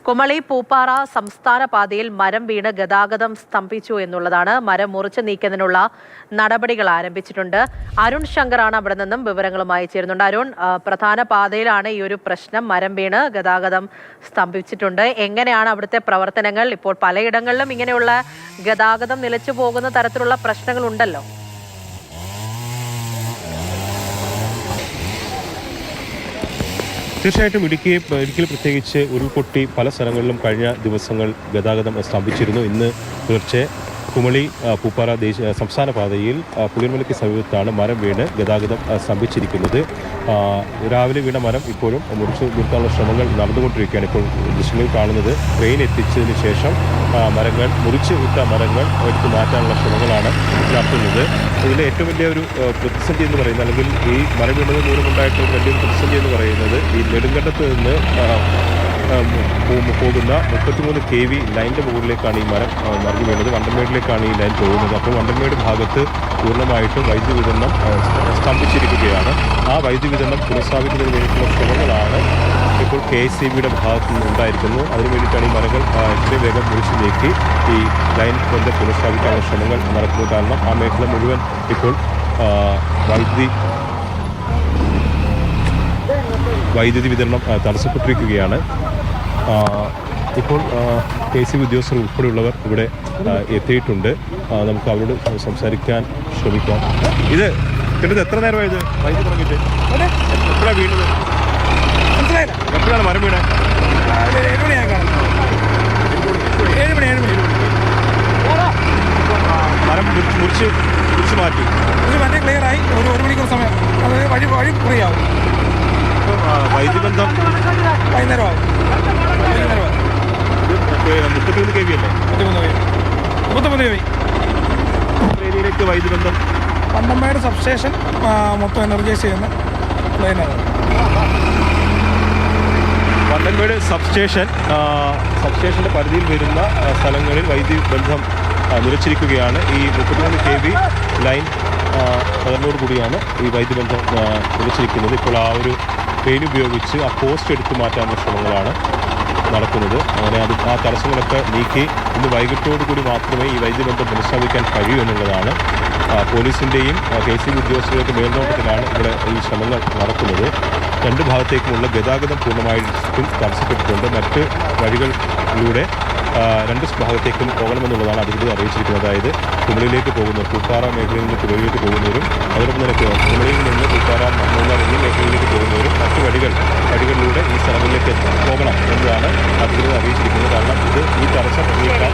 കുമളി പൂപ്പാറ സംസ്ഥാന പാതയിൽ മരം വീണ് ഗതാഗതം സ്തംഭിച്ചു എന്നുള്ളതാണ്. മരം മുറിച്ചു നീക്കുന്നതിനുള്ള നടപടികൾ ആരംഭിച്ചിട്ടുണ്ട്. അരുൺ ശങ്കറാണ് അവിടെ നിന്നും വിവരങ്ങളുമായി ചേരുന്നുണ്ട്. അരുൺ, പ്രധാന പാതയിലാണ് ഈ ഒരു പ്രശ്നം. മരം വീണ് ഗതാഗതം സ്തംഭിച്ചിട്ടുണ്ട്. എങ്ങനെയാണ് അവിടുത്തെ പ്രവർത്തനങ്ങൾ? ഇപ്പോൾ പലയിടങ്ങളിലും ഇങ്ങനെയുള്ള ഗതാഗതം നിലച്ചു പോകുന്ന തരത്തിലുള്ള പ്രശ്നങ്ങൾ ഉണ്ടല്ലോ. തീർച്ചയായിട്ടും ഇടുക്കിയിൽ പ്രത്യേകിച്ച് ഉരുൾപൊട്ടി പല സ്ഥലങ്ങളിലും കഴിഞ്ഞ ദിവസങ്ങൾ ഗതാഗതം സ്തംഭിച്ചിരുന്നു. ഇന്ന് പുലർച്ചെ കുമളി പൂപ്പാറ സംസ്ഥാന പാതയിൽ പുളിയർമലയ്ക്ക് സമീപത്താണ് മരം വീണ് ഗതാഗതം സ്തംഭിച്ചിരിക്കുന്നത്. രാവിലെ വീണ മരം ഇപ്പോഴും മുറിച്ചു നിർത്താനുള്ള ശ്രമങ്ങൾ നടന്നുകൊണ്ടിരിക്കുകയാണ്. ഇപ്പോൾ ദൃശ്യങ്ങളിൽ കാണുന്നത് ട്രെയിൻ എത്തിച്ചതിന് ശേഷം മുറിച്ചു വിട്ട മരങ്ങൾ എടുത്ത് മാറ്റാനുള്ള ശ്രമങ്ങളാണ് നടത്തുന്നത്. ഇതിലെ ഏറ്റവും വലിയ ഒരു പ്രതിസന്ധി എന്ന് പറയുന്നത്, അല്ലെങ്കിൽ ഈ മരം വീണത് മൂലമുണ്ടായിട്ടുള്ള വലിയൊരു പ്രതിസന്ധി എന്ന് പറയുന്നത്, ഈ നെടുങ്കണ്ടത്ത് നിന്ന് പോകുന്ന 33 kV ലൈനിൻ്റെ മുകളിലേക്കാണ് ഈ മരം മറിഞ്ഞു വീണത്. വണ്ടൻമേടിലേക്കാണ് ഈ ലൈൻ പോകുന്നത്. അപ്പോൾ വണ്ടൻമേട് ഭാഗത്ത് പൂർണ്ണമായിട്ടും വൈദ്യുതി വിതരണം സ്തംഭിച്ചിരിക്കുകയാണ്. ആ വൈദ്യുതി വിതരണം പുനഃസ്ഥാപിക്കുന്നതിന് വേണ്ടിയിട്ടുള്ള ശ്രമങ്ങളാണ് ഇപ്പോൾ KSEBയുടെ ഭാഗത്തു നിന്ന് ഉണ്ടായിരിക്കുന്നു. അതിനു വേണ്ടിയിട്ടാണ് ഈ മരങ്ങൾ എത്രയും വേഗം മുറിച്ചു നീക്കി ഈ ലൈൻ കൊണ്ട് പുനഃസ്ഥാപിക്കാനുള്ള ശ്രമങ്ങൾ നടക്കുന്നത്. കാരണം ആ മേഖല മുഴുവൻ ഇപ്പോൾ വൈദ്യുതി വിതരണം തടസ്സപ്പെട്ടിരിക്കുകയാണ്. ഇപ്പോൾ KSEB ഉദ്യോഗസ്ഥർ ഉൾപ്പെടെയുള്ളവർ ഇവിടെ എത്തിയിട്ടുണ്ട്. നമുക്ക് അവരോട് സംസാരിക്കാൻ ശ്രമിക്കാം. ഇത് കിട്ടുന്നത് എത്ര നേരമായത് വൈദ്യുതി തുടങ്ങിയിട്ട്? എപ്പോഴാണ് വീണത്? എപ്പോഴാണ് മരം വീണത്? 7 മണി. മരം മുറിച്ച് മാറ്റി ക്ലിയറായി. ഒരു മണിക്കൂർ സമയം അത് വഴി ഫ്രീയാവും. വൈദ്യുതി ബന്ധം വൈകുന്നേരമാവും. 33 kV അല്ലേ? 33 kV. ഏരിയയിലേക്ക് വൈദ്യുതി ബന്ധം വണ്ടൻമേട് സബ്സ്റ്റേഷൻ മൊത്തം എനർജൈസ് ചെയ്യുന്ന ലൈനാണ്. വണ്ടൻമേട് സബ്സ്റ്റേഷൻ്റെ പരിധിയിൽ വരുന്ന സ്ഥലങ്ങളിൽ വൈദ്യുതി ബന്ധം നിലച്ചിരിക്കുകയാണ്. ഈ 33 kV ലൈൻ തകർന്നതോടുകൂടിയാണ് ഈ വൈദ്യുതി ബന്ധം നിലച്ചിരിക്കുന്നത്. ഇപ്പോൾ ആ ഒരു ട്രെയിൻ ഉപയോഗിച്ച് ആ പോസ്റ്റ് എടുത്തു മാറ്റാനുള്ള ശ്രമങ്ങളാണ് നടക്കുന്നത്. അങ്ങനെ ആ തടസ്സങ്ങളൊക്കെ നീക്കി ഇന്ന് വൈകിട്ടോടുകൂടി മാത്രമേ ഈ വൈദ്യുതി ബന്ധം പുനഃസ്ഥാപിക്കാൻ കഴിയൂ എന്നുള്ളതാണ്. പോലീസിൻ്റെയും KSEB ഉദ്യോഗസ്ഥരുടെ മേൽനോട്ടത്തിലാണ് ഇവിടെ ഈ ശ്രമങ്ങൾ നടക്കുന്നത്. രണ്ട് ഭാഗത്തേക്കുമുള്ള ഗതാഗതം പൂർണ്ണമായിട്ടും തടസ്സപ്പെട്ടിട്ടുണ്ട്. മറ്റ് വഴികളിലൂടെ രണ്ട് ഭാഗത്തേക്കും പോകണമെന്നുള്ളതാണ് അധികൃതർ അറിയിച്ചിരിക്കുന്നത്. അതായത് കുമളിയിലേക്ക് പോകുന്നവർ, പൂപ്പാറ മേഖലയിൽ നിന്ന് കുമളിയിലേക്ക് പോകുന്നവരും, അതോടൊപ്പം തന്നെ കുമളിയിൽ നിന്ന് പൂപ്പാറ മൂന്നാർ എന്നീ മേഖലയിലേക്ക് പോകുന്നവരും മറ്റ് വഴികളിലൂടെ ഈ സ്ഥലങ്ങളിലേക്ക് പോകണം എന്നതാണ് അധികൃതർ അറിയിച്ചിരിക്കുന്നത്. കാരണം ഈ തടസ്സം നീക്കാൻ